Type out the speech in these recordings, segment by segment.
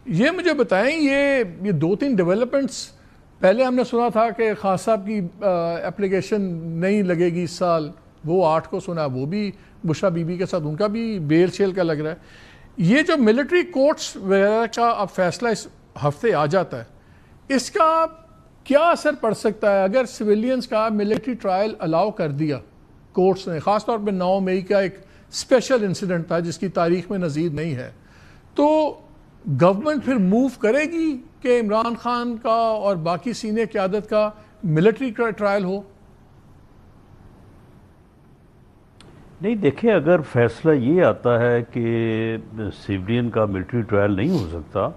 یہ مجھے بتائیں، یہ دو تین ڈیولپمنٹس پہلے ہم نے سنا تھا کہ خان صاحب کی اپلیکیشن نہیں لگے گی اس سال، وہ 8 کو سنا، وہ بھی بشرا بی بی کے ساتھ ان کا بھی بیل شیل کا لگ رہا ہے۔ یہ جو ملٹری کورٹس وغیرہ کا اب فیصلہ اس ہفتے آ جاتا ہے، اس کا کیا اثر پڑ سکتا ہے اگر سویلینز کا ملٹری ٹرائل الاؤ کر دیا کورٹس نے؟ خاص طور پہ 9 مئی کا ایک اسپیشل انسیڈنٹ تھا جس کی تاریخ میں نظیر نہیں ہے، تو گورنمنٹ پھر موو کرے گی کہ عمران خان کا اور باقی سینئر قیادت کا ملٹری ٹرائل ہو؟ نہیں دیکھیں، اگر فیصلہ یہ آتا ہے کہ سیولین کا ملٹری ٹرائل نہیں ہو سکتا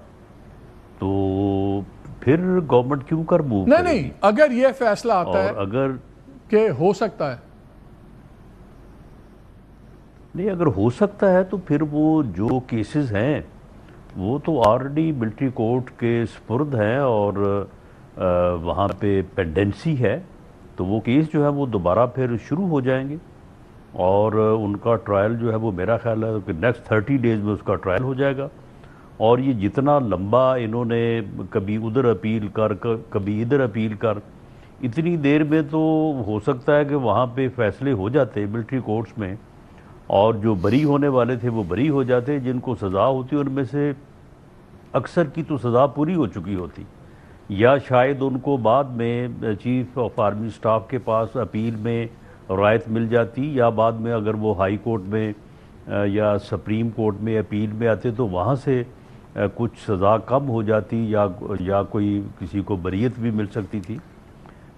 تو پھر گورنمنٹ کیوں کر موو کرے گی؟ نہیں، اگر یہ فیصلہ آتا ہے اور اگر کہ ہو سکتا ہے، نہیں اگر ہو سکتا ہے تو پھر وہ جو کیسز ہیں وہ تو آلریڈی ملٹری کورٹ کے سپرد ہیں اور وہاں پہ پینڈنسی ہے، تو وہ کیس جو ہے وہ دوبارہ پھر شروع ہو جائیں گے اور ان کا ٹرائل جو ہے وہ میرا خیال ہے کہ نیکسٹ 30 ڈیز میں اس کا ٹرائل ہو جائے گا۔ اور یہ جتنا لمبا انہوں نے کبھی ادھر اپیل کر کبھی ادھر اپیل کر، اتنی دیر میں تو ہو سکتا ہے کہ وہاں پہ فیصلے ہو جاتے ملٹری کورٹس میں، اور جو بری ہونے والے تھے وہ بری ہو جاتے، جن کو سزا ہوتی ان میں سے اکثر کی تو سزا پوری ہو چکی ہوتی، یا شاید ان کو بعد میں چیف آف آرمی سٹاف کے پاس اپیل میں رعایت مل جاتی، یا بعد میں اگر وہ ہائی کورٹ میں یا سپریم کورٹ میں اپیل میں آتے تو وہاں سے کچھ سزا کم ہو جاتی، یا کوئی کسی کو بریت بھی مل سکتی تھی۔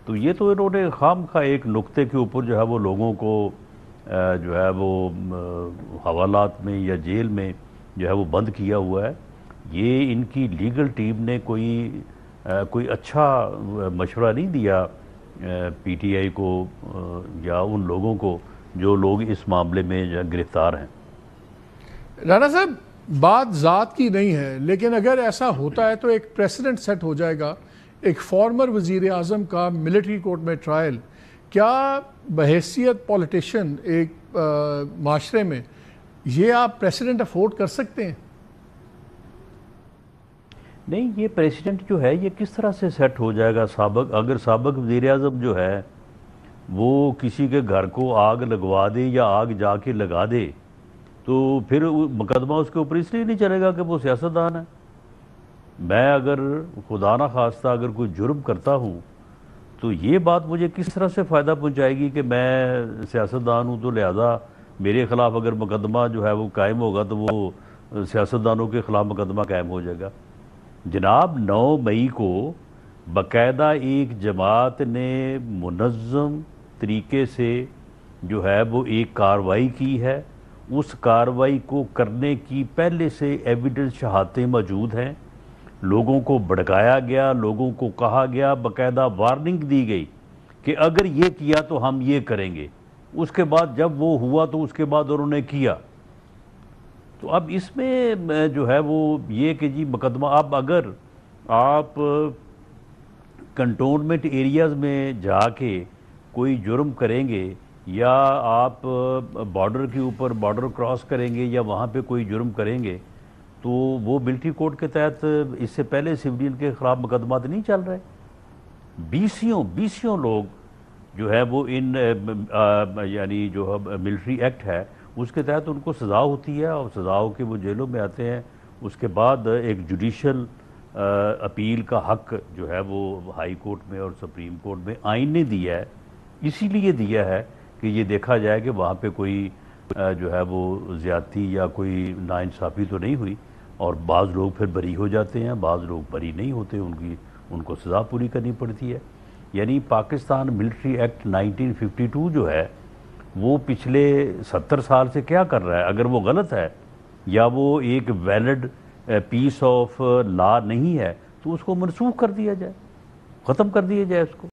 تو یہ تو انہوں نے خام خواہ ایک نقطے کے اوپر جو ہے وہ لوگوں کو جو ہے وہ حوالات میں یا جیل میں جو ہے وہ بند کیا ہوا ہے۔ یہ ان کی لیگل ٹیم نے کوئی اچھا مشورہ نہیں دیا پی ٹی آئی کو یا ان لوگوں کو جو لوگ اس معاملے میں گرفتار ہیں۔ رانا صاحب، بات ذات کی نہیں ہے، لیکن اگر ایسا ہوتا ہے تو ایک پریسیڈنٹ سیٹ ہو جائے گا، ایک فارمر وزیر اعظم کا ملٹری کورٹ میں ٹرائل۔ کیا بحیثیت پولیٹیشین ایک معاشرے میں یہ آپ پریسیڈنٹ افورڈ کر سکتے ہیں؟ نہیں، یہ پریسیڈنٹ جو ہے یہ کس طرح سے سیٹ ہو جائے گا؟ اگر سابق وزیر اعظم جو ہے وہ کسی کے گھر کو آگ لگوا دے یا آگ جا کے لگا دے تو پھر مقدمہ اس کے اوپر اس لیے نہیں چلے گا کہ وہ سیاستدان ہے۔ میں اگر خدا نہ خواستہ اگر کوئی جرم کرتا ہوں تو یہ بات مجھے کس طرح سے فائدہ پہنچائے گی کہ میں سیاستدان ہوں، تو لہذا میرے خلاف اگر مقدمہ جو ہے وہ قائم ہوگا تو وہ سیاستدانوں کے خلاف مقدمہ قائم ہو جائے گا۔ جناب 9 مئی کو باقاعدہ ایک جماعت نے منظم طریقے سے جو ہے وہ ایک کارروائی کی ہے، اس کارروائی کو کرنے کی پہلے سے ایویڈنس شہادتیں موجود ہیں، لوگوں کو بھڑکایا گیا، لوگوں کو کہا گیا، باقاعدہ وارننگ دی گئی کہ اگر یہ کیا تو ہم یہ کریں گے، اس کے بعد جب وہ ہوا تو اس کے بعد انہوں نے کیا۔ تو اب اس میں جو ہے وہ یہ کہ جی مقدمہ، اب اگر آپ کنٹونمنٹ ایریاز میں جا کے کوئی جرم کریں گے یا آپ بارڈر کے اوپر بارڈر کراس کریں گے یا وہاں پہ کوئی جرم کریں گے تو وہ ملٹری کورٹ کے تحت اس سے پہلے سویلین کے خلاف مقدمات نہیں چل رہے۔ بیسیوں لوگ جو ہے وہ یعنی جو ملٹری ایکٹ ہے اس کے تحت ان کو سزا ہوتی ہے اور سزا ہو کے وہ جیلوں میں آتے ہیں۔ اس کے بعد ایک جوڈیشل اپیل کا حق جو ہے وہ ہائی کورٹ میں اور سپریم کورٹ میں آئین نے دیا ہے، اسی لیے دیا ہے کہ یہ دیکھا جائے کہ وہاں پہ کوئی جو ہے وہ زیادتی یا کوئی ناانصافی تو نہیں ہوئی، اور بعض لوگ پھر بری ہو جاتے ہیں، بعض لوگ بری نہیں ہوتے، ان کو سزا پوری کرنی پڑتی ہے۔ یعنی پاکستان ملٹری ایکٹ 1952 جو ہے وہ پچھلے 70 سال سے کیا کر رہا ہے؟ اگر وہ غلط ہے یا وہ ایک ویلڈ پیس آف لا نہیں ہے تو اس کو منسوخ کر دیا جائے، ختم کر دیا جائے اس کو۔